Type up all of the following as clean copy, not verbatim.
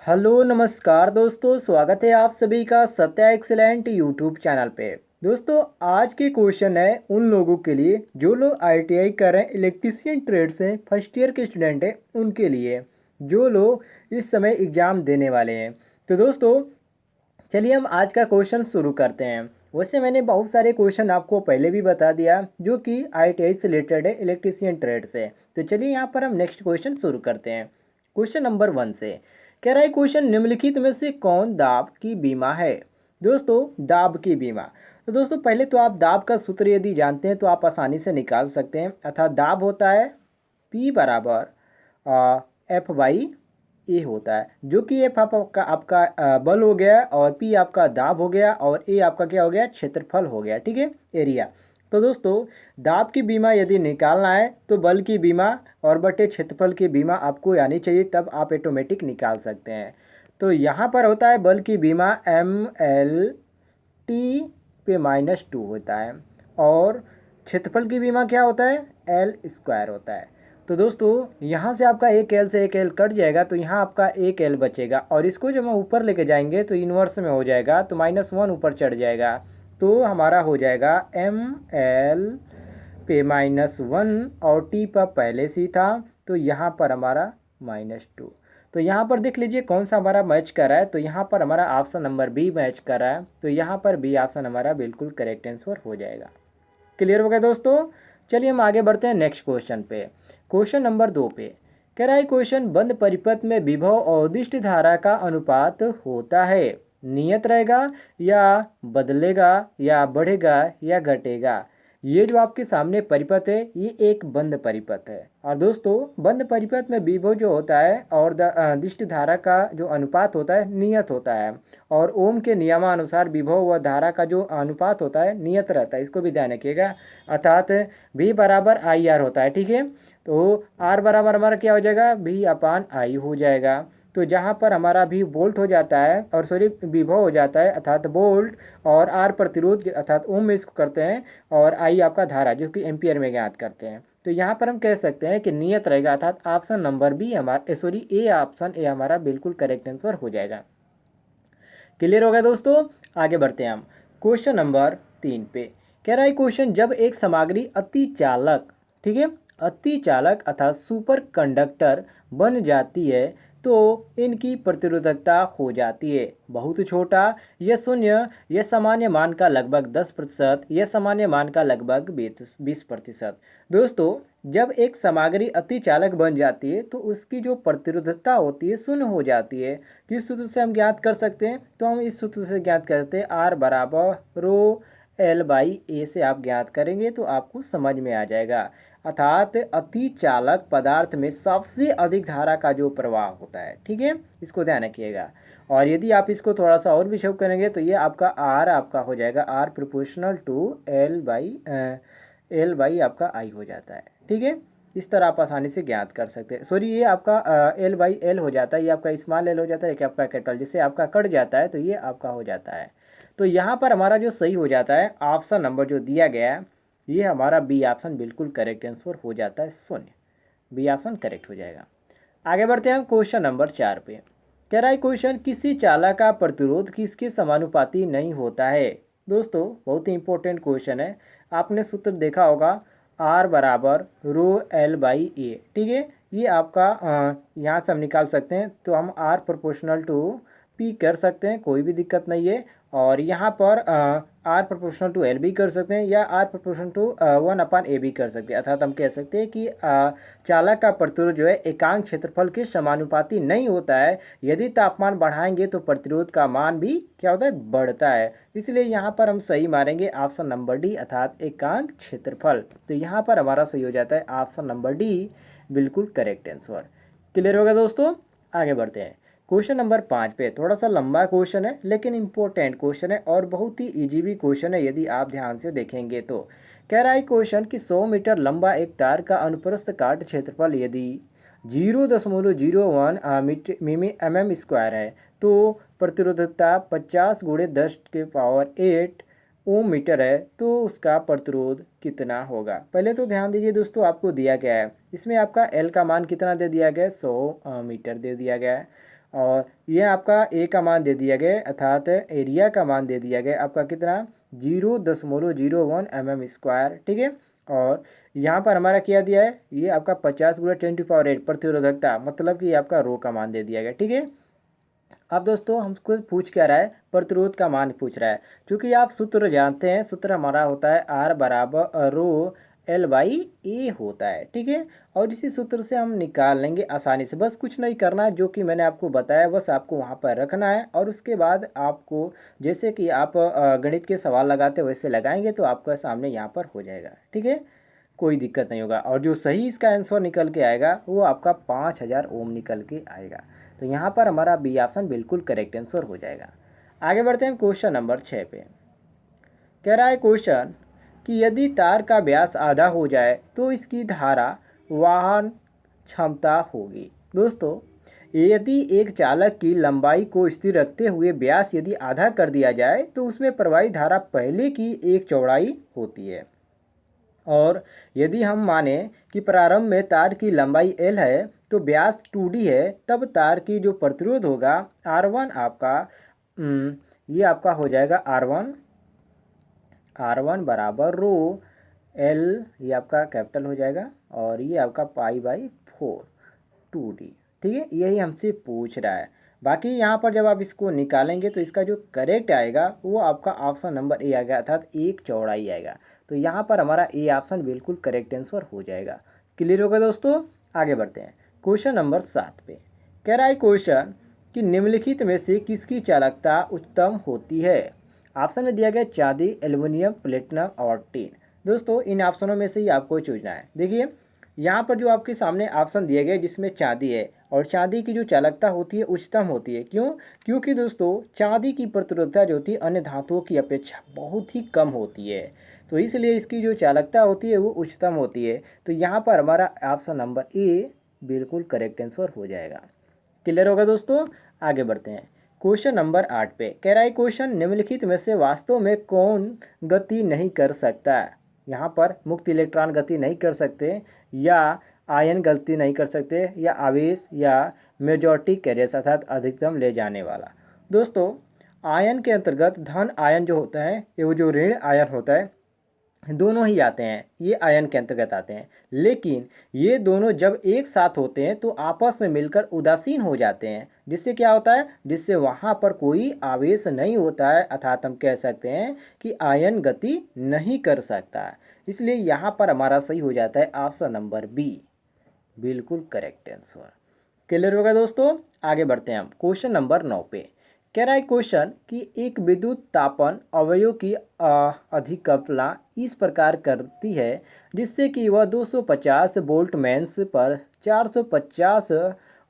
Hello नमस्कार दोस्तों, स्वागत है आप सभी का सत्या एक्सीलेंट यूट्यूब चैनल पे। दोस्तों आज की क्वेश्चन है उन लोगों के लिए जो लोग आईटीआई कर रहे हैं, इलेक्ट्रीशियन ट्रेड से फर्स्ट ईयर के स्टूडेंट हैं उनके लिए, जो लोग इस समय एग्ज़ाम देने वाले हैं। तो दोस्तों चलिए हम आज का क्वेश्चन शुरू करते हैं। वैसे मैंने बहुत सारे क्वेश्चन आपको पहले भी बता दिया जो कि आईटीआई से रिलेटेड है, इलेक्ट्रीशियन ट्रेड से। तो चलिए यहाँ पर हम नेक्स्ट क्वेश्चन शुरू करते हैं। क्वेश्चन नंबर 1 से कह रहा है क्वेश्चन, निम्नलिखित में से कौन दाब की बीमा है। दोस्तों दाब की बीमा, तो दोस्तों पहले तो आप दाब का सूत्र यदि जानते हैं तो आप आसानी से निकाल सकते हैं। अर्थात दाब होता है P बराबर एफ बाई ए होता है, जो कि एफ आपका बल हो गया और पी आपका दाब हो गया और ए आपका क्या हो गया, क्षेत्रफल हो गया। ठीक है, एरिया। तो दोस्तों दाब की बीमा यदि निकालना है तो बल की बीमा और बटे क्षेत्रफल की बीमा आपको आनी चाहिए, तब आप ऑटोमेटिक निकाल सकते हैं। तो यहाँ पर होता है बल की बीमा ML T पे -2 होता है और क्षेत्रफल की बीमा क्या होता है, L² होता है। तो दोस्तों यहाँ से आपका एक एल से एक एल कट जाएगा तो यहाँ आपका एक एल बचेगा और इसको जब हम ऊपर लेके जाएंगे तो इन्वर्स में हो जाएगा, तो -1 ऊपर चढ़ जाएगा। तो हमारा हो जाएगा ML पे -1 और T पर पहले से था तो यहाँ पर हमारा -2। तो यहाँ पर देख लीजिए कौन सा हमारा मैच कर रहा है, तो यहाँ पर हमारा ऑप्शन नंबर बी मैच कर रहा है। तो यहाँ पर बी ऑप्शन हमारा बिल्कुल करेक्ट आंसर हो जाएगा। क्लियर हो गया दोस्तों। चलिए हम आगे बढ़ते हैं नेक्स्ट क्वेश्चन पे। क्वेश्चन नंबर 2 पे कह रहा है क्वेश्चन, बंद परिपथ में विभव और दिष्ट धारा का अनुपात होता है, नियत रहेगा या बदलेगा या बढ़ेगा या घटेगा। ये जो आपके सामने परिपथ है ये एक बंद परिपथ है और दोस्तों बंद परिपथ में विभव जो होता है और दिष्ट धारा का जो अनुपात होता है नियत होता है और ओम के नियमानुसार विभव व धारा का जो अनुपात होता है नियत रहता है, इसको भी ध्यान रखिएगा। अर्थात V बराबर आई आर होता है। ठीक है, तो R बराबर हमारा क्या हो जाएगा, V/I हो जाएगा। तो जहाँ पर हमारा भी वोल्ट हो जाता है और सॉरी विभव हो जाता है अर्थात वोल्ट और R प्रतिरोध अर्थात ओम में इसको करते हैं और I आपका धारा जो कि एम्पियर में ज्ञात करते हैं। तो यहाँ पर हम कह सकते हैं कि नियत रहेगा अर्थात ऑप्शन नंबर बी हमारा सॉरी ए ऑप्शन ए हमारा बिल्कुल करेक्ट आंसर हो जाएगा। क्लियर हो गया दोस्तों। आगे बढ़ते हैं हम क्वेश्चन नंबर 3 पे। कह रहा है क्वेश्चन, जब एक सामग्री अति चालक, ठीक है, अति चालक अर्थात सुपर कंडक्टर बन जाती है तो इनकी प्रतिरोधकता हो जाती है बहुत छोटा, यह शून्य, यह सामान्य मान का लगभग 10%, यह सामान्य मान का लगभग 20%। दोस्तों जब एक सामग्री अति चालक बन जाती है तो उसकी जो प्रतिरोधकता होती है शून्य हो जाती है। किस सूत्र से हम ज्ञात कर सकते हैं, तो हम इस सूत्र से ज्ञात करते हैं R बराबर रो L/A से आप ज्ञात करेंगे तो आपको समझ में आ जाएगा। अर्थात अति चालक पदार्थ में सबसे अधिक धारा का जो प्रवाह होता है, ठीक है, इसको ध्यान रखिएगा। और यदि आप इसको थोड़ा सा और भी शो करेंगे तो ये आपका R आपका हो जाएगा R प्रोपोर्शनल टू L/I आपका I हो जाता है। ठीक है, इस तरह आप आसानी से ज्ञात कर सकते हैं। सॉरी ये आपका L/L हो जाता है, ये आपका स्मॉल l हो जाता है कि आपका कैपिटल, जिससे आपका कट जाता है तो ये आपका हो जाता है। तो यहाँ पर हमारा जो सही हो जाता है ऑप्शन नंबर जो दिया गया है ये हमारा बी ऑप्शन बिल्कुल करेक्ट आंसर हो जाता है, शून्य। बी ऑप्शन करेक्ट हो जाएगा। आगे बढ़ते हैं क्वेश्चन नंबर 4 पे। कह रहा है क्वेश्चन, किसी चालक का प्रतिरोध किसके समानुपाती नहीं होता है। दोस्तों बहुत ही इंपॉर्टेंट क्वेश्चन है, आपने सूत्र देखा होगा R बराबर रो L/A। ठीक है, ये आपका यहाँ से हम निकाल सकते हैं, तो हम R प्रोपोर्शनल टू P कर सकते हैं, कोई भी दिक्कत नहीं है। और यहाँ पर R प्रोपोर्शनल टू L भी कर सकते हैं या R प्रोपोर्शनल टू 1/A भी कर सकते हैं। अर्थात हम कह सकते हैं कि चालक का प्रतिरोध जो है एकांक क्षेत्रफल के समानुपाती नहीं होता है। यदि तापमान बढ़ाएंगे तो प्रतिरोध का मान भी क्या होता है, बढ़ता है। इसलिए यहाँ पर हम सही मारेंगे ऑप्शन नंबर डी अर्थात एकांक क्षेत्रफल। तो यहाँ पर हमारा सही हो जाता है ऑप्शन नंबर डी, बिल्कुल करेक्ट आंसर। क्लियर हो गया दोस्तों। आगे बढ़ते हैं क्वेश्चन नंबर 5 पे। थोड़ा सा लंबा क्वेश्चन है लेकिन इंपॉर्टेंट क्वेश्चन है और बहुत ही इजी भी क्वेश्चन है यदि आप ध्यान से देखेंगे तो। कह रहा है क्वेश्चन कि 100 मीटर लंबा एक तार का अनुप्रस्थ काट क्षेत्रफल यदि 0.01 mm² है तो प्रतिरोधकता 50 × 10⁸ ओम मीटर है, तो उसका प्रतिरोध कितना होगा। पहले तो ध्यान दीजिए दोस्तों, आपको दिया गया है इसमें आपका L का मान कितना दे दिया गया है, 100 मीटर दे दिया गया है। और ये आपका ए का मान दे दिया गया, अर्थात एरिया का मान दे दिया गया आपका कितना 0.01 mm², ठीक है। और यहाँ पर हमारा क्या दिया है, ये आपका 50 × 10⁸ प्रतिरोधकता, मतलब कि आपका रो का मान दे दिया गया, ठीक है। अब दोस्तों हमको पूछ क्या रहा है, प्रतिरोध का मान पूछ रहा है। क्योंकि आप सूत्र जानते हैं, सूत्र हमारा होता है R बराबर रो L/A होता है, ठीक है। और इसी सूत्र से हम निकाल लेंगे आसानी से, बस कुछ नहीं करना है, जो कि मैंने आपको बताया बस आपको वहाँ पर रखना है। और उसके बाद आपको जैसे कि आप गणित के सवाल लगाते वैसे लगाएंगे तो आपका सामने यहाँ पर हो जाएगा, ठीक है, कोई दिक्कत नहीं होगा। और जो सही इसका आंसर निकल के आएगा वो आपका 5000 ओम निकल के आएगा। तो यहाँ पर हमारा बी ऑप्शन बिल्कुल करेक्ट आंसर हो जाएगा। आगे बढ़ते हैं क्वेश्चन नंबर 6 पे। कह रहा है क्वेश्चन कि यदि तार का व्यास आधा हो जाए तो इसकी धारा वहन क्षमता होगी। दोस्तों यदि एक चालक की लंबाई को स्थिर रखते हुए व्यास यदि आधा कर दिया जाए तो उसमें प्रवाहित धारा पहले की एक चौड़ाई होती है। और यदि हम माने कि प्रारंभ में तार की लंबाई L है तो व्यास 2D है, तब तार की जो प्रतिरोध होगा R1 आपका ये आपका हो जाएगा R1 बराबर रो L, ये आपका कैपिटल हो जाएगा, और ये आपका π/4 2D, ठीक है। यही हमसे पूछ रहा है। बाकी यहाँ पर जब आप इसको निकालेंगे तो इसका जो करेक्ट आएगा वो आपका ऑप्शन नंबर ए आएगा, अर्थात एक चौड़ाई आएगा। तो यहाँ पर हमारा ए ऑप्शन बिल्कुल करेक्ट आंसर हो जाएगा। क्लियर होगा दोस्तों। आगे बढ़ते हैं क्वेश्चन नंबर 7 पे। कह रहा है क्वेश्चन कि निम्नलिखित में से किसकी चालकता उच्चतम होती है। ऑप्शन में दिया गया चांदी, एल्युमिनियम, प्लेटिनम और टिन। दोस्तों इन ऑप्शनों में से ही आपको चुनना है। देखिए यहाँ पर जो आपके सामने ऑप्शन दिए गए जिसमें चांदी है, और चांदी की जो चालकता होती है उच्चतम होती है। क्यों? क्योंकि दोस्तों चांदी की प्रतिरोधकता जो होती है अन्य धातुओं की अपेक्षा बहुत ही कम होती है, तो इसलिए इसकी जो चालकता होती है वो उच्चतम होती है। तो यहाँ पर हमारा ऑप्शन नंबर ए बिल्कुल करेक्ट आंसर हो जाएगा। क्लियर होगा दोस्तों। आगे बढ़ते हैं क्वेश्चन नंबर 8 पे। कह रहा है क्वेश्चन निम्नलिखित में से वास्तव में कौन गति नहीं कर सकता। यहाँ पर मुक्त इलेक्ट्रॉन गति नहीं कर सकते, या आयन गति नहीं कर सकते, या आवेश, या मेजॉरिटी कैरियर्स अर्थात अधिकतम ले जाने वाला। दोस्तों आयन के अंतर्गत धन आयन जो होता है, ये वो जो ऋण आयन होता है, दोनों ही आते हैं, ये आयन के अंतर्गत आते हैं। लेकिन ये दोनों जब एक साथ होते हैं तो आपस में मिलकर उदासीन हो जाते हैं, जिससे क्या होता है, जिससे वहाँ पर कोई आवेश नहीं होता है, अर्थात हम कह सकते हैं कि आयन गति नहीं कर सकता है। इसलिए यहाँ पर हमारा सही हो जाता है ऑप्शन नंबर बी, बिल्कुल करेक्ट आंसर। क्लियर होगा दोस्तों। आगे बढ़ते हैं हम क्वेश्चन नंबर 9 पे। कह रहा है क्वेश्चन कि एक विद्युत तापन अवयव की अधिकल्पना इस प्रकार करती है जिससे कि वह 250 वोल्टमेंस पर 450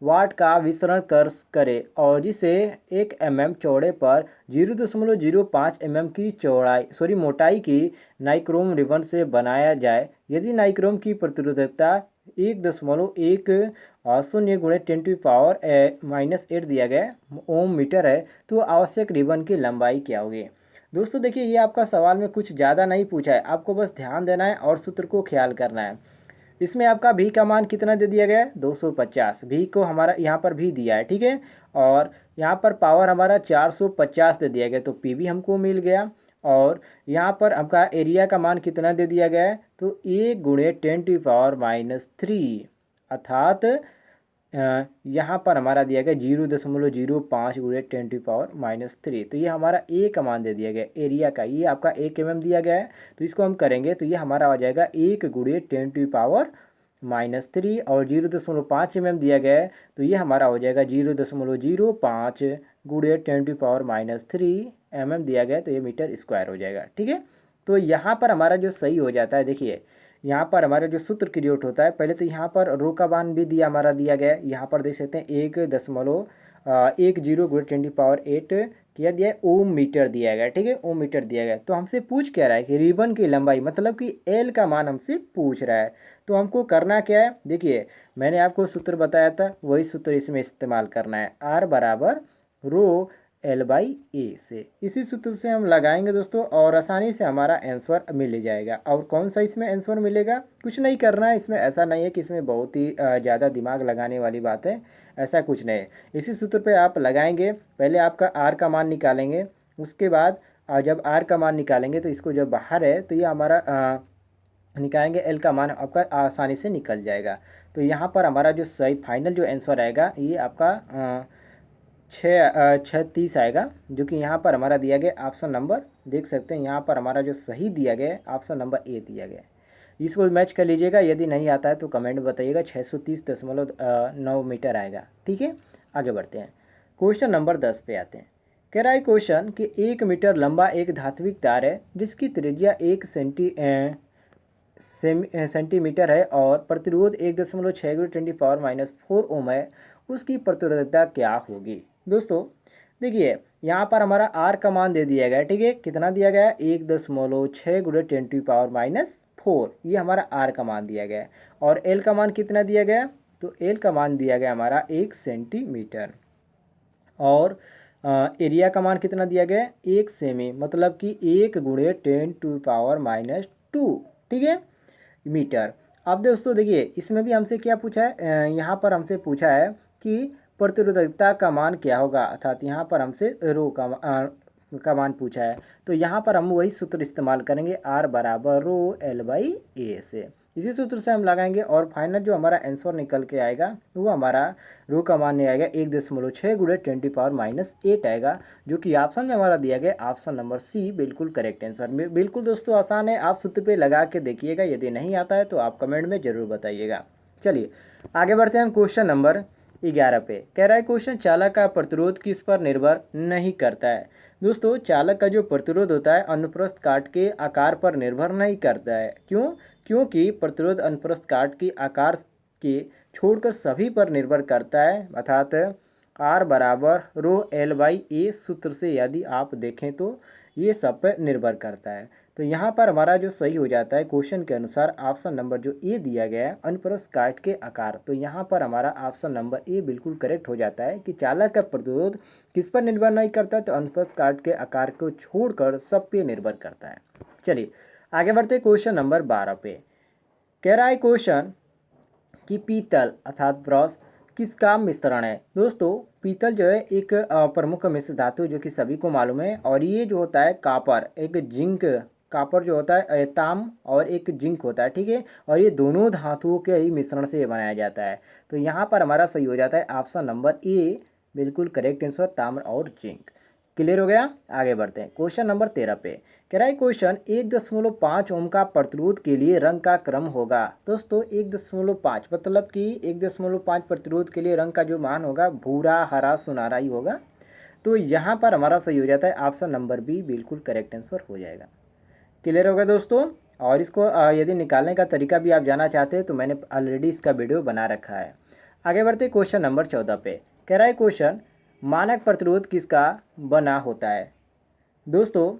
वाट का विसरण करे, और जिसे 1 mm चौड़े पर 0.05 mm की मोटाई की नाइक्रोम रिबन से बनाया जाए। यदि नाइक्रोम की प्रतिरोधकता 1.1 0 × 10⁻⁻8 दिया गया ओम मीटर है, तो आवश्यक रिबन की लंबाई क्या होगी। दोस्तों देखिए ये आपका सवाल में कुछ ज़्यादा नहीं पूछा है, आपको बस ध्यान देना है और सूत्र को ख्याल करना है। इसमें आपका भी का मान कितना दे दिया गया है 250, भी को हमारा यहाँ पर भी दिया है, ठीक है। और यहाँ पर पावर हमारा 450 दे दिया गया, तो पी भी हमको मिल गया। और यहाँ पर आपका एरिया का मान कितना दे दिया गया है, तो 1 × 10⁻³ अर्थात यहाँ पर हमारा दिया गया 0.05 × 10⁻³ तो ये हमारा ए का मान दे दिया गया एरिया का, ये आपका 1 mm दिया गया है, तो इसको हम करेंगे तो ये हमारा हो जाएगा 1 × 10⁻³ और 0.5 mm दिया गया है, तो ये हमारा हो जाएगा 0.05 × 10⁻³ mm दिया गया है, तो ये मीटर स्क्वायर हो जाएगा, ठीक है। तो यहाँ पर हमारा जो सही हो जाता है, देखिए यहाँ पर हमारा जो सूत्र क्रिएट होता है, पहले तो यहाँ पर रो का मान भी दिया हमारा दिया गया है, यहाँ पर देख सकते हैं 1.10 किया दिया है, ओम मीटर दिया गया, ठीक है, ओम मीटर दिया गया। तो हमसे पूछ क्या रहा है कि रिबन की लंबाई मतलब कि एल का मान हमसे पूछ रहा है, तो हमको करना क्या है, देखिए मैंने आपको सूत्र बताया था वही सूत्र इसमें इस्तेमाल करना है। आर बराबर रो L/A से। इसी सूत्र से हम लगाएंगे दोस्तों और आसानी से हमारा आंसर मिल जाएगा। और कौन सा इसमें आंसर मिलेगा, कुछ नहीं करना है इसमें, ऐसा नहीं है कि इसमें बहुत ही ज़्यादा दिमाग लगाने वाली बात है, ऐसा कुछ नहीं है। इसी सूत्र पे आप लगाएंगे, पहले आपका R का मान निकालेंगे, उसके बाद जब R का मान निकालेंगे तो इसको जब बाहर है तो ये हमारा निकालेंगे, L का मान आपका आसानी से निकल जाएगा। तो यहाँ पर हमारा जो सही फाइनल जो आंसर आएगा ये आपका 6:30 आएगा, जो कि यहाँ पर हमारा दिया गया ऑप्शन नंबर, देख सकते हैं यहाँ पर हमारा जो सही दिया गया ऑप्शन नंबर ए दिया गया। इसको मैच कर लीजिएगा, यदि नहीं आता है तो कमेंट में बताइएगा। 630.9 मीटर आएगा। ठीक है, आगे बढ़ते हैं। क्वेश्चन नंबर 10 पे आते हैं। कह रहा है क्वेश्चन कि 1 मीटर लंबा एक धात्विक तार है जिसकी त्रिज्या 1 सेंटीमीटर है और प्रतिरोध 1.6 × 10⁻⁴ ओम है, उसकी प्रतिरोधकता क्या होगी। दोस्तों देखिए यहाँ पर हमारा R का मान दे दिया गया है। ठीक है, कितना दिया गया है, 1.6 × 10⁻⁴, ये हमारा R का मान दिया गया है। और L का मान कितना दिया गया, तो L का मान दिया गया हमारा 1 सेंटीमीटर। और एरिया का मान कितना दिया गया है, 1 सेमी, मतलब कि 1 × 10⁻², ठीक है, मीटर। अब दोस्तों देखिए इसमें भी हमसे क्या पूछा है, यहाँ पर हमसे पूछा है कि प्रतिरोधकता का मान क्या होगा, अर्थात यहाँ पर हमसे रो का मान पूछा है। तो यहाँ पर हम वही सूत्र इस्तेमाल करेंगे, R बराबर रो L/A से। इसी सूत्र से हम लगाएंगे और फाइनल जो हमारा आंसर निकल के आएगा वो हमारा रो का मान नहीं आएगा, 1.6 × 10⁻⁸ आएगा, जो कि ऑप्शन में हमारा दिया गया ऑप्शन नंबर सी बिल्कुल करेक्ट आंसर। बिल्कुल दोस्तों आसान है, आप सूत्र पे लगा के देखिएगा, यदि नहीं आता है तो आप कमेंट में ज़रूर बताइएगा। चलिए आगे बढ़ते हैं हम क्वेश्चन नंबर 11 पे। कह रहा है क्वेश्चन, चालक का प्रतिरोध किस पर निर्भर नहीं करता है। दोस्तों चालक का जो प्रतिरोध होता है अनुप्रस्थ काट के आकार पर निर्भर नहीं करता है। क्यों, क्योंकि प्रतिरोध अनुप्रस्थ काट के आकार के छोड़कर सभी पर निर्भर करता है, अर्थात R बराबर रो L/A सूत्र से यदि आप देखें तो ये सब पर निर्भर करता है। तो यहाँ पर हमारा जो सही हो जाता है क्वेश्चन के अनुसार ऑप्शन नंबर जो ए दिया गया है, अनुप्रस्थ काट के आकार। तो यहाँ पर हमारा ऑप्शन नंबर ए बिल्कुल करेक्ट हो जाता है कि चालक का प्रतिरोध किस पर निर्भर नहीं करता, तो अनुप्रस्थ काट के आकार को छोड़कर सब पे निर्भर करता है। चलिए आगे बढ़ते क्वेश्चन नंबर 12 पे। कह रहा है क्वेश्चन कि पीतल अर्थात ब्रॉस किसका मिश्रण है। दोस्तों पीतल जो है एक प्रमुख मिश्र धातु जो कि सभी को मालूम है, और ये जो होता है कॉपर, एक जिंक, कॉपर जो होता है ताम और एक जिंक होता है, ठीक है, और ये दोनों धातुओं के ही मिश्रण से बनाया जाता है। तो यहाँ पर हमारा सही हो जाता है ऑप्शन नंबर ए बिल्कुल करेक्ट आंसर, ताम्र और जिंक। क्लियर हो गया, आगे बढ़ते हैं क्वेश्चन नंबर 13 पे। कह रहा है क्वेश्चन, 1.5 ओम का प्रतिरोध के लिए रंग का क्रम होगा। दोस्तों 1.5 मतलब कि 1.5 प्रतिरोध के लिए रंग का जो मान होगा भूरा, हरा, सुनहरा ही होगा। तो यहाँ पर हमारा सही हो जाता है ऑप्शन नंबर बी बिल्कुल करेक्ट आंसर हो जाएगा। क्लियर होगा दोस्तों, और इसको यदि निकालने का तरीका भी आप जानना चाहते हैं तो मैंने ऑलरेडी इसका वीडियो बना रखा है। आगे बढ़ते क्वेश्चन नंबर 14 पे। कह रहा है क्वेश्चन, मानक प्रतिरोध किसका बना होता है। दोस्तों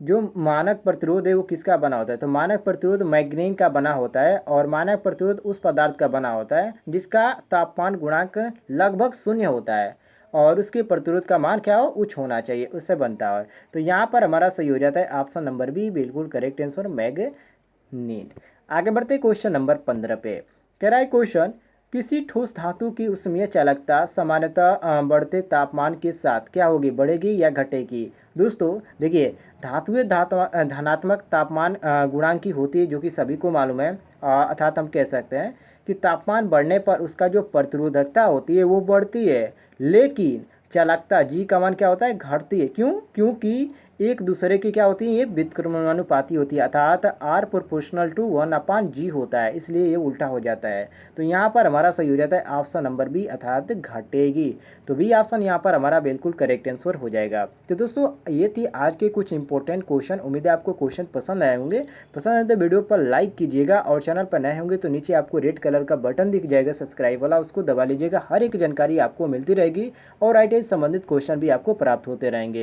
जो मानक प्रतिरोध है वो किसका बना होता है, तो मानक प्रतिरोध मैग्नीन का बना होता है, और मानक प्रतिरोध उस पदार्थ का बना होता है जिसका तापमान गुणांक लगभग 0 होता है और उसके प्रतिरोध का मान क्या हो, उच्च होना चाहिए, उससे बनता है। तो यहाँ पर हमारा सही हो जाता है ऑप्शन नंबर बी बिल्कुल करेक्ट आंसर, मैग्नीन। आगे बढ़ते क्वेश्चन नंबर 15 पे। कह रहा है क्वेश्चन, किसी ठोस धातु की ऊष्मीय चालकता सामान्यतः बढ़ते तापमान के साथ क्या होगी, बढ़ेगी या घटेगी। दोस्तों देखिए धातुएं धनात्मक तापमान गुणांक की होती है, जो कि सभी को मालूम है, अर्थात हम कह सकते हैं कि तापमान बढ़ने पर उसका जो प्रतिरोधकता होती है वो बढ़ती है, लेकिन चालकता जी का मान क्या होता है, घटती है। क्यों, क्योंकि एक दूसरे की क्या होती है, ये व्युत्क्रमानुपाती होती है, अर्थात R प्रोपोर्शनल टू 1/G होता है, इसलिए ये उल्टा हो जाता है। तो यहाँ पर हमारा सही हो जाता है ऑप्शन नंबर बी अर्थात घटेगी। तो बी ऑप्शन यहाँ पर हमारा बिल्कुल करेक्ट आंसर हो जाएगा। तो दोस्तों ये थी आज के कुछ इंपॉर्टेंट क्वेश्चन। उम्मीद है आपको क्वेश्चन पसंद आए होंगे। पसंद आए तो वीडियो पर लाइक कीजिएगा, और चैनल पर नए होंगे तो नीचे आपको रेड कलर का बटन दिख जाएगा सब्सक्राइब वाला, उसको दबा लीजिएगा। हर एक जानकारी आपको मिलती रहेगी और ITI संबंधित क्वेश्चन भी आपको प्राप्त होते रहेंगे।